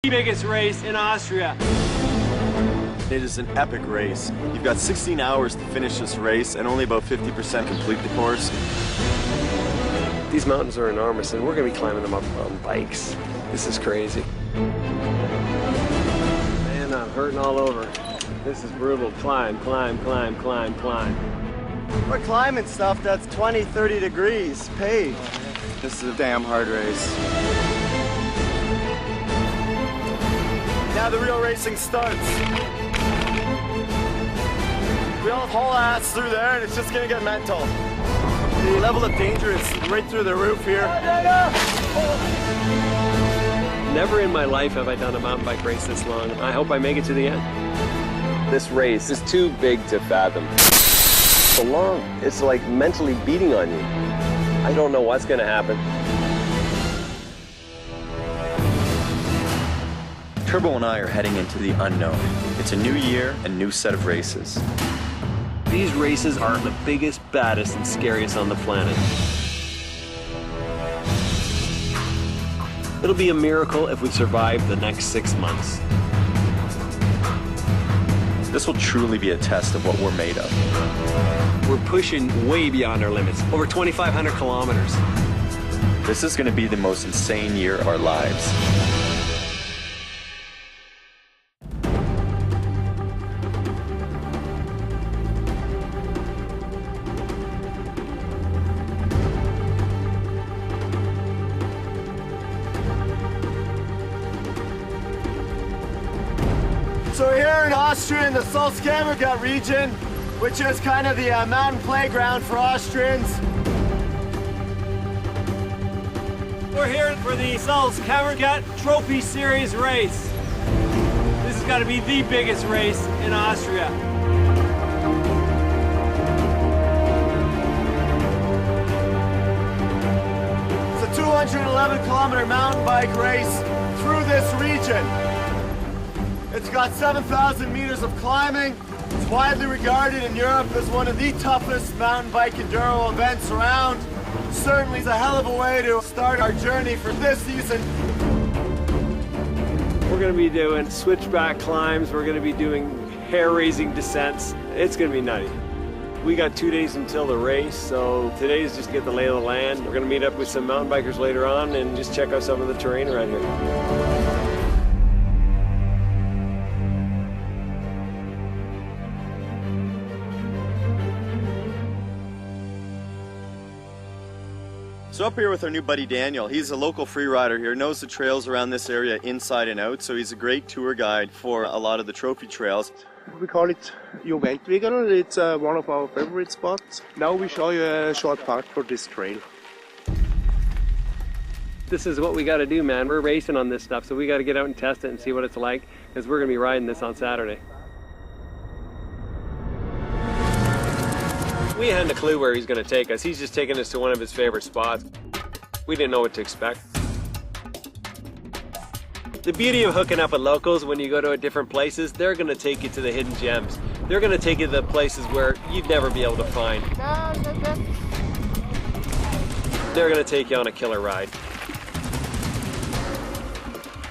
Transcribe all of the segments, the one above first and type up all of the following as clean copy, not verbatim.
The biggest race in Austria. It is an epic race. You've got 16 hours to finish this race and only about 50% complete the course. These mountains are enormous and we're going to be climbing them up on bikes. This is crazy. Man, I'm hurting all over. This is brutal. Climb, climb, climb, climb, climb. We're climbing stuff that's 20, 30 degrees paved. This is a damn hard race. Now the real racing starts. We all haul ass through there and it's just gonna get mental. The level of danger is right through the roof here. Never in my life have I done a mountain bike race this long. I hope I make it to the end. This race is too big to fathom. So long, it's like mentally beating on you. I don't know what's gonna happen. Turbo and I are heading into the unknown. It's a new year and new set of races. These races are the biggest, baddest, and scariest on the planet. It'll be a miracle if we survive the next 6 months. This will truly be a test of what we're made of. We're pushing way beyond our limits, over 2,500 kilometers. This is going to be the most insane year of our lives. So we're here in Austria in the Salzkammergut region, which is kind of the mountain playground for Austrians. We're here for the Salzkammergut Trophy Series race. This has got to be the biggest race in Austria. It's a 211-kilometer mountain bike race through this region. It's got 7,000 meters of climbing. It's widely regarded in Europe as one of the toughest mountain bike enduro events around. Certainly is a hell of a way to start our journey for this season. We're going to be doing switchback climbs. We're going to be doing hair-raising descents. It's going to be nutty. We got 2 days until the race, so today is just to get the lay of the land. We're going to meet up with some mountain bikers later on and just check out some of the terrain around here. So up here with our new buddy Daniel. He's a local free rider here, knows the trails around this area inside and out, so he's a great tour guide for a lot of the trophy trails. We call it Juweltwegel. It's one of our favorite spots. Now we show you a short part for this trail. This is what we got to do, man. We're racing on this stuff, so we got to get out and test it and see what it's like, because we're going to be riding this on Saturday. We hadn't a clue where he's going to take us. He's just taking us to one of his favorite spots. We didn't know what to expect. The beauty of hooking up with locals when you go to different places, they're going to take you to the hidden gems. They're going to take you to the places where you'd never be able to find. They're going to take you on a killer ride.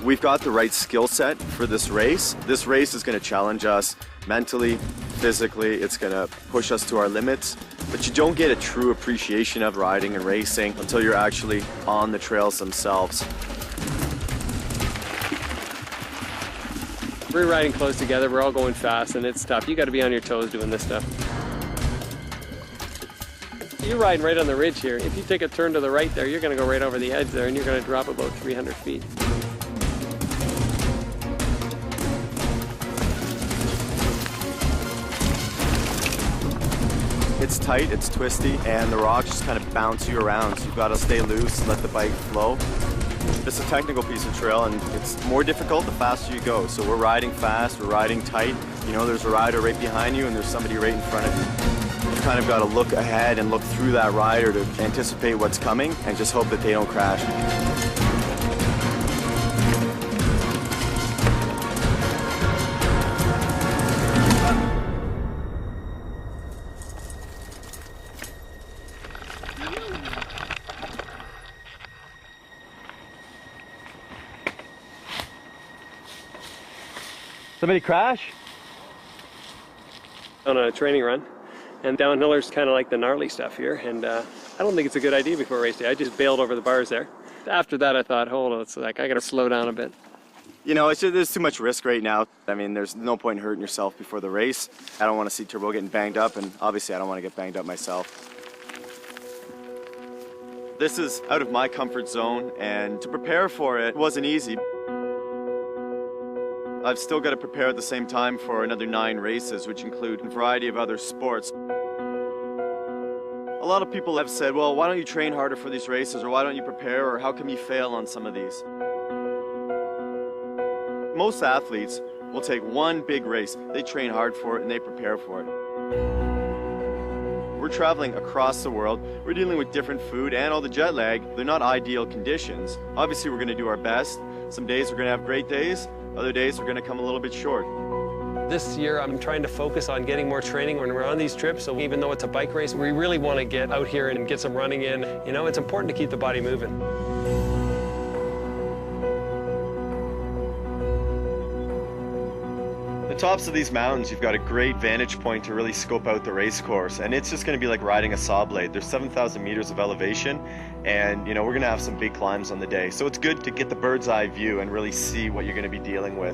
We've got the right skill set for this race. This race is going to challenge us mentally, physically. It's going to push us to our limits, but you don't get a true appreciation of riding and racing until you're actually on the trails themselves. We're riding close together, we're all going fast, and it's tough. You got to be on your toes doing this stuff. You're riding right on the ridge here. If you take a turn to the right there, you're going to go right over the edge there, and you're going to drop about 300 feet. It's tight, it's twisty, and the rocks just kind of bounce you around, so you've got to stay loose, let the bike flow. It's a technical piece of trail, and it's more difficult the faster you go. So we're riding fast, we're riding tight. You know, there's a rider right behind you, and there's somebody right in front of you. You've kind of got to look ahead and look through that rider to anticipate what's coming, and just hope that they don't crash. Somebody crash? On a training run, and downhiller's kind of like the gnarly stuff here, and I don't think it's a good idea before race day. I just bailed over the bars there. After that, I thought, hold on, it's like I gotta slow down a bit. You know, there's too much risk right now. I mean, there's no point in hurting yourself before the race. I don't want to see Turbo getting banged up, and obviously I don't want to get banged up myself. This is out of my comfort zone, and to prepare for it wasn't easy. I've still got to prepare at the same time for another 9 races, which include a variety of other sports. A lot of people have said, well, why don't you train harder for these races, or why don't you prepare, or how come you fail on some of these? Most athletes will take one big race, they train hard for it, and they prepare for it. We're traveling across the world, we're dealing with different food and all the jet lag. They're not ideal conditions. Obviously, we're going to do our best. Some days we're going to have great days, other days we're going to come a little bit short. This year, I'm trying to focus on getting more training when we're on these trips, so even though it's a bike race, we really want to get out here and get some running in. You know, it's important to keep the body moving. Tops of these mountains, you've got a great vantage point to really scope out the race course, and it's just going to be like riding a saw blade. There's 7,000 meters of elevation, and you know, we're going to have some big climbs on the day, so it's good to get the bird's eye view and really see what you're going to be dealing with.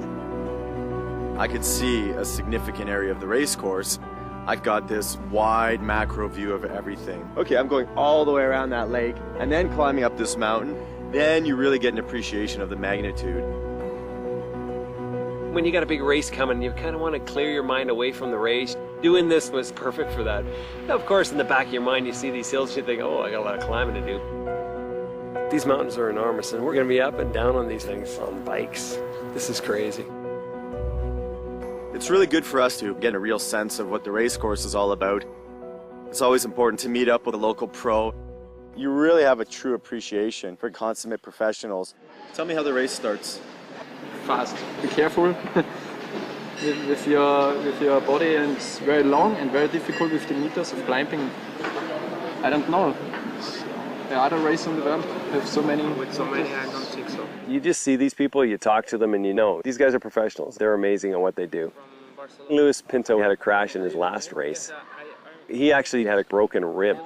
I could see a significant area of the race course. I've got this wide macro view of everything. Okay, I'm going all the way around that lake and then climbing up this mountain. Then you really get an appreciation of the magnitude. When you got a big race coming, you kind of want to clear your mind away from the race. Doing this was perfect for that. Now, of course, in the back of your mind, you see these hills, you think, oh, I got a lot of climbing to do. These mountains are enormous, and we're going to be up and down on these things on bikes. This is crazy. It's really good for us to get a real sense of what the race course is all about. It's always important to meet up with a local pro. You really have a true appreciation for consummate professionals. Tell me how the race starts. Fast. Be careful with your body, and it's very long and very difficult with the meters of climbing. I don't know. The other race in the world have so many. With so many, I don't think so. You just see these people, you talk to them, and you know these guys are professionals. They're amazing at what they do. Luis Pinto had a crash in his last race. He actually had a broken rib.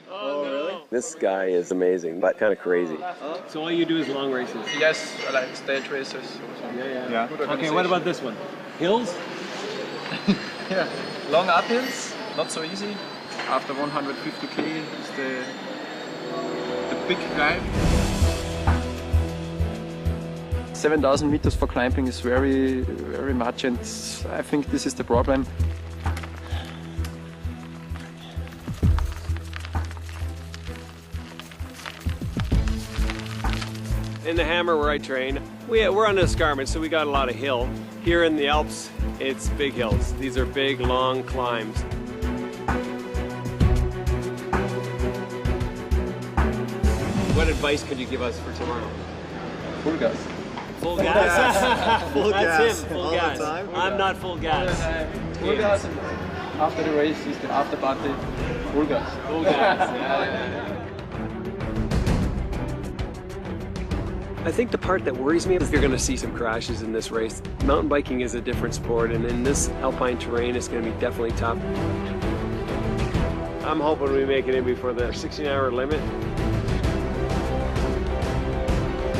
Oh, really? This guy is amazing, but kind of crazy. So all you do is long races? Yes, I like stage races. Yeah. Okay, what about this one? Hills? Yeah, long uphills, not so easy. After 150 km is the big climb. 7,000 meters for climbing is very, very much, and I think this is the problem. In the Hammer where I train, we're on an escarpment, so we got a lot of hill. Here in the Alps, it's big hills. These are big, long climbs. What advice could you give us for tomorrow? Full gas. Full gas? Full That's gas. him, full All the gas. time? I'm not full gas. Full gas. After the race is the after party. Full gas. Full gas. I think the part that worries me is you're going to see some crashes in this race. Mountain biking is a different sport, and in this alpine terrain, it's going to be definitely tough. I'm hoping we make it in before the 16-hour limit.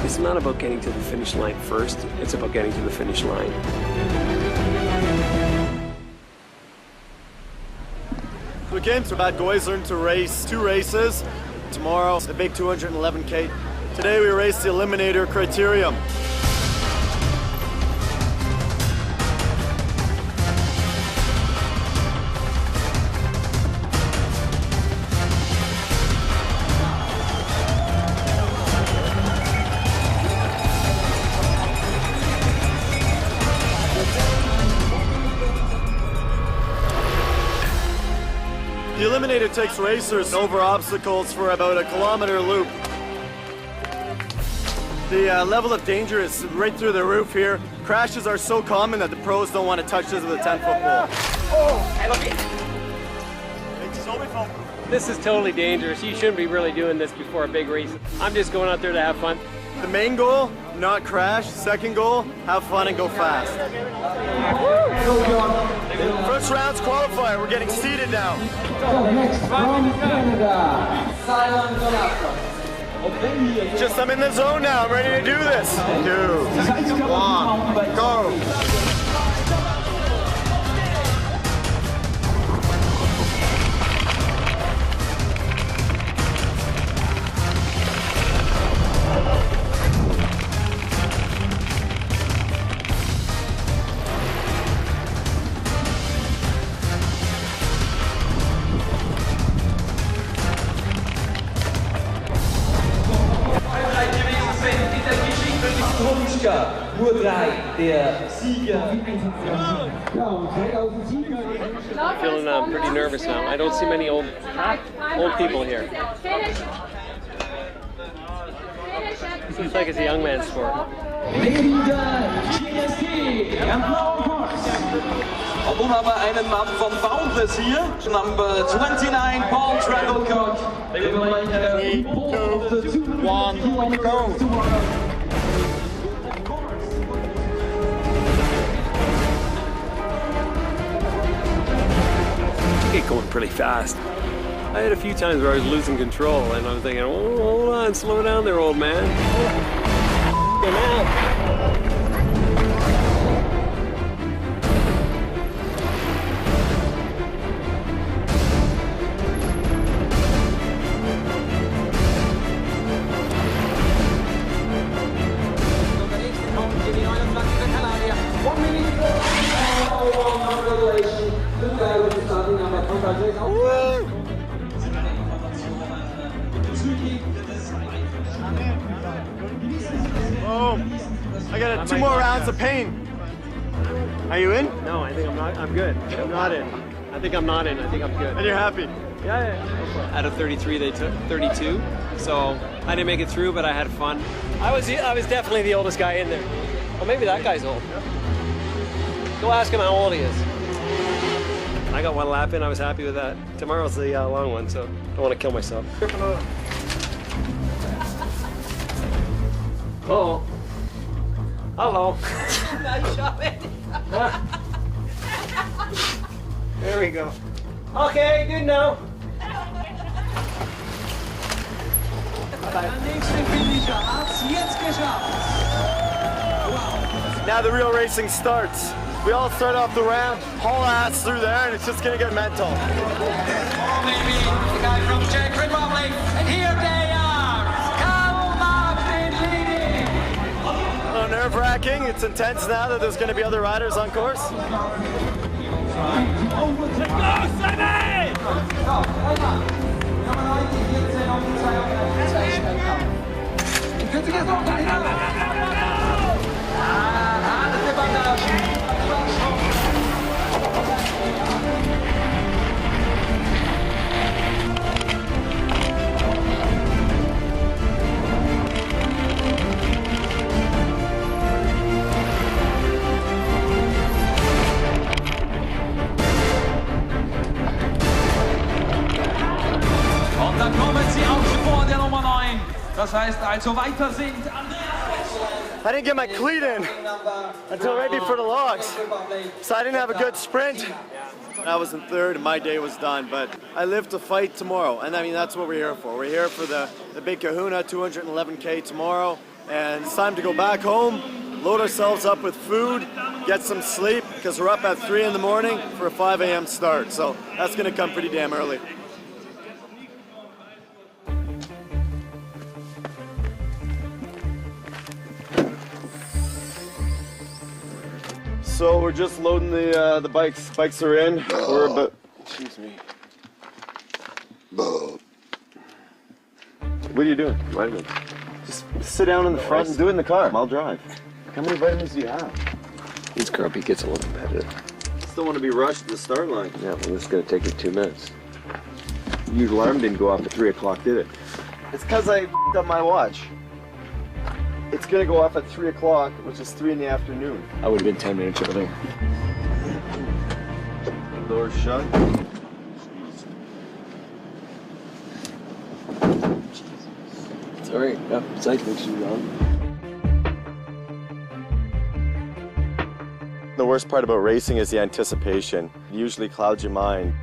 It's not about getting to the finish line first, it's about getting to the finish line. So we came to Bad Goisern to race 2 races. Tomorrow, a big 211K. Today we raced the Eliminator Criterium. The Eliminator takes racers over obstacles for about a kilometer loop. The level of danger is right through the roof here. Crashes are so common that the pros don't want to touch this with a 10-foot pole. Oh, I love it. This is totally dangerous. You shouldn't be really doing this before a big race. I'm just going out there to have fun. The main goal, not crash. Second goal, have fun and go fast. First round's qualifier. We're getting seated now. Next from Canada, Silent Jonathan. Just I'm in the zone now. I'm ready to do this. 2, 1, go. Nur 3 der Sieger. Feeling pretty nervous now. I don't see many old people here. Seems like it's a young man's sport. Und nun haben wir einen Mann von Boundless hier, Number 29, Paul Travelcock. 3, 2, 1, go. Get going pretty fast. I had a few times where I was losing control and I was thinking, oh, hold on, slow down there, old man. Oh, I got 2 more rounds of pain. Are you in? No, I think I'm not. I'm good. I'm not in. I think I'm not in. I think I'm good. And you're happy? Yeah. Out of 33, they took 32. So I didn't make it through, but I had fun. I was definitely the oldest guy in there. Well, maybe that guy's old. Go ask him how old he is. I got 1 lap in. I was happy with that. Tomorrow's the long one, so don't want to kill myself. Oh. Hello. There we go. Okay, good now. Now the real racing starts. We all start off the ramp, haul ass through there, and it's just gonna get mental. Maybe the guy from Czech Republic, and here they are. Come up in leading. A little nerve-wracking. It's intense now that there's gonna be other riders on course. Let's go, Sammy! Und dann kommen sie auch vor der Nummer 9. Das heißt also weiter sind I didn't get my cleat in until right before the logs, so I didn't have a good sprint. I was in 3rd and my day was done, but I live to fight tomorrow, and I mean that's what we're here for. We're here for the big kahuna, 211K tomorrow, and it's time to go back home, load ourselves up with food, get some sleep, because we're up at 3 in the morning for a 5 a.m. start, so that's gonna come pretty damn early. So we're just loading the bikes. Bikes are in. We're about. Excuse me. What are you doing? Vitamins. Just sit down in the front and do it in the car. I'll drive. How many vitamins do you have? This grumpy gets a little competitive. Still want to be rushed to the start line. Yeah, well, this is going to take you 2 minutes. Your alarm didn't go off at 3 o'clock, did it? It's because I f***ed up my watch. It's gonna go off at 3 o'clock, which is 3 in the afternoon. I would have been 10 minutes early. Door shut. It's Sorry, ja, Zeitwechsel an. The worst part about racing is the anticipation. It usually clouds your mind.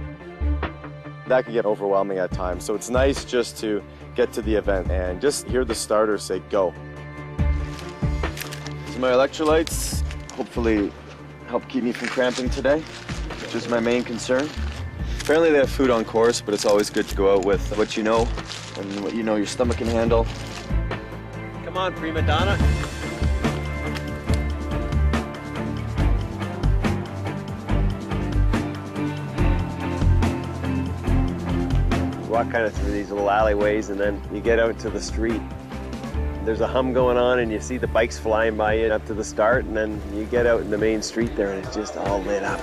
That can get overwhelming at times, so it's nice just to get to the event and just hear the starter say go. So my electrolytes hopefully help keep me from cramping today, which is my main concern. Apparently they have food on course, but it's always good to go out with what you know and what you know your stomach can handle. Come on, prima donna. Walk kind of through these little alleyways and then you get out to the street. There's a hum going on and you see the bikes flying by you up to the start, and then you get out in the main street there and it's just all lit up.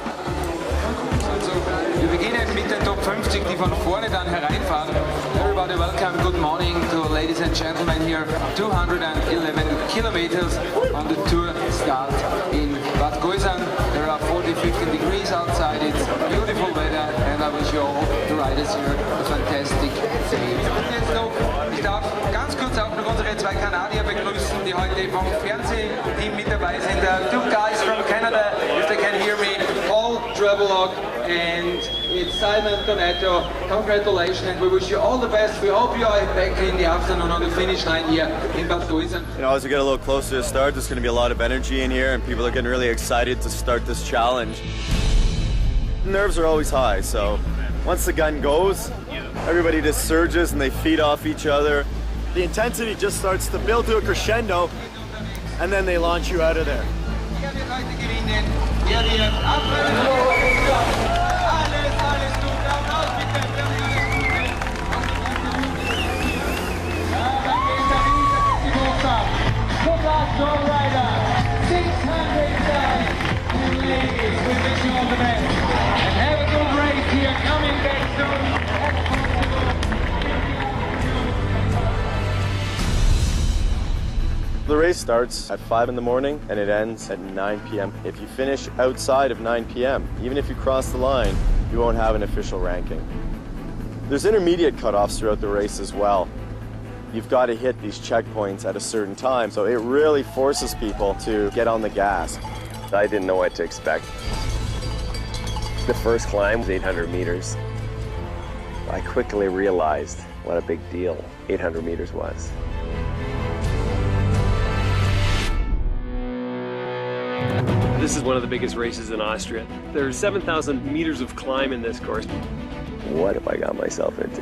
Wir beginnen mit den Top 50, die von vorne dann hereinfahren. Everybody welcome, good morning to ladies and gentlemen here. 211 kilometers on the tour start in Bad Goisern. There are 40-50 degrees outside, it's beautiful weather, and I wish you all the riders here a fantastic day. Jetzt noch, ich darf ganz kurz auch noch unsere zwei Kanadier begrüßen, die heute vom Fernsehteam mit dabei sind. Two guys from Canada, if they can hear me, Paul Travelog and it's Simon Donato. Congratulations, and we wish you all the best. We hope you are back in the afternoon on the finish line here in Bad Goisern. You know, as we get a little closer to the start, there's going to be a lot of energy in here and people are getting really excited to start this challenge. Nerves are always high, so once the gun goes, everybody just surges and they feed off each other. The intensity just starts to build to a crescendo and then they launch you out of there. Good luck, Joe Ryder. 600 guys and ladies, we wish you all the best. And have a good race here, coming back soon. The race starts at 5 in the morning and it ends at 9 p.m. If you finish outside of 9 p.m., even if you cross the line, you won't have an official ranking. There's intermediate cutoffs throughout the race as well. You've got to hit these checkpoints at a certain time, so it really forces people to get on the gas. I didn't know what to expect. The first climb was 800 meters. I quickly realized what a big deal 800 meters was. This is one of the biggest races in Austria. There's 7,000 meters of climb in this course. What have I got myself into?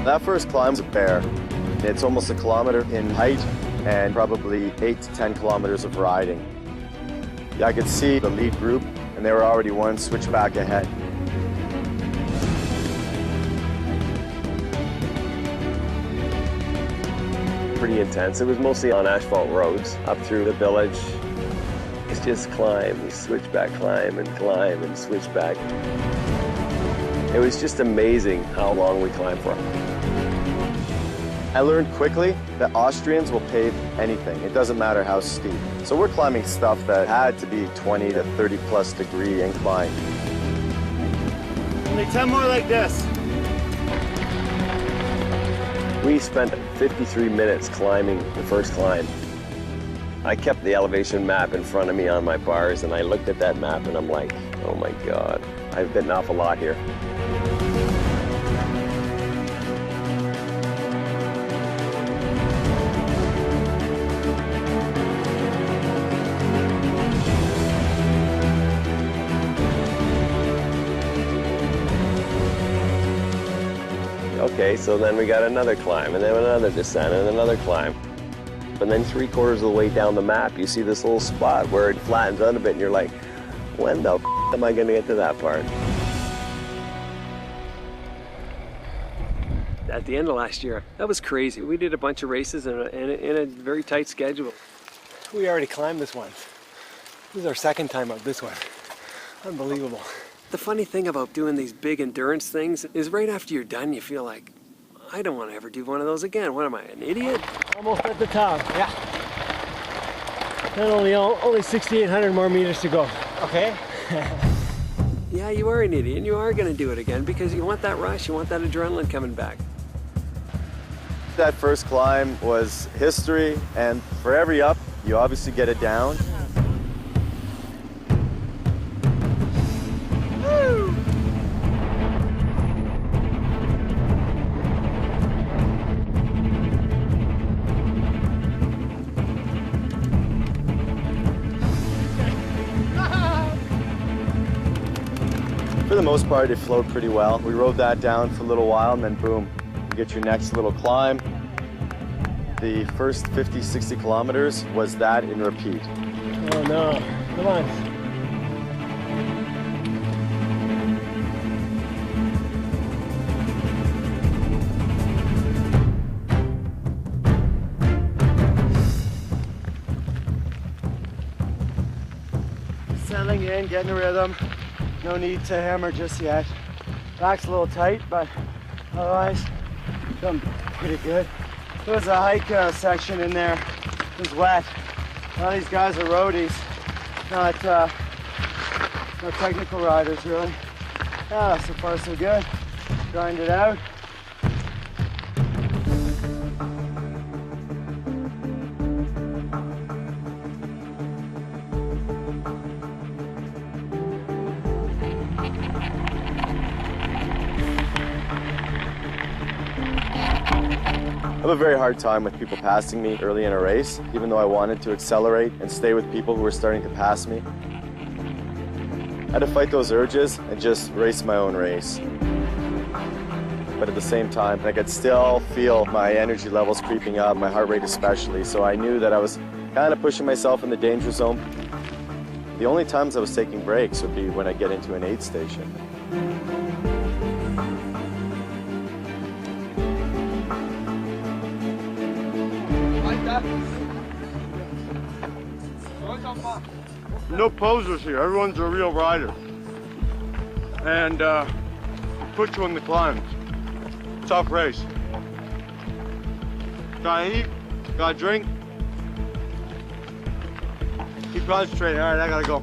That first climb's a bear. It's almost a kilometer in height and probably 8 to 10 kilometers of riding. I could see the lead group and they were already one switchback ahead. Pretty intense. It was mostly on asphalt roads up through the village. It's just climb, switchback, climb and switchback. It was just amazing how long we climbed for. I learned quickly that Austrians will pave anything. It doesn't matter how steep. So we're climbing stuff that had to be 20 to 30 plus degree incline. Only 10 more like this. We spent 53 minutes climbing the first climb. I kept the elevation map in front of me on my bars and I looked at that map and I'm like, oh my God, I've bitten off a lot here. Okay, so then we got another climb, and then another descent, and another climb. And then 3/4 of the way down the map, you see this little spot where it flattens out a bit, and you're like, when the am I going to get to that part? At the end of last year, that was crazy. We did a bunch of races in a very tight schedule. We already climbed this one. This is our second time up this one. Unbelievable. The funny thing about doing these big endurance things is right after you're done, you feel like, I don't want to ever do one of those again. What am I, an idiot? Almost at the top, yeah. And only 6,800 more meters to go. Okay. yeah, you are an idiot, and you are going to do it again because you want that rush, you want that adrenaline coming back. That first climb was history, and for every up, you obviously get it down. For the most part, it flowed pretty well. We rode that down for a little while, and then boom, you get your next little climb. The first 50, 60 kilometers was that in repeat. Oh no, come on. Settling in, getting a rhythm. No need to hammer just yet. Back's a little tight, but otherwise, feeling pretty good. There was a hike section in there. It was wet. A lot of these guys are roadies, not technical riders, really. Yeah, so far so good. Grind it out. I have a very hard time with people passing me early in a race, even though I wanted to accelerate and stay with people who were starting to pass me. I had to fight those urges and just race my own race. But at the same time, I could still feel my energy levels creeping up, my heart rate especially, so I knew that I was kind of pushing myself in the danger zone. The only times I was taking breaks would be when I get into an aid station. No posers here. Everyone's a real rider. And put you in the climbs. Tough race. Gotta eat, gotta drink. Keep concentrating. All right, I gotta go.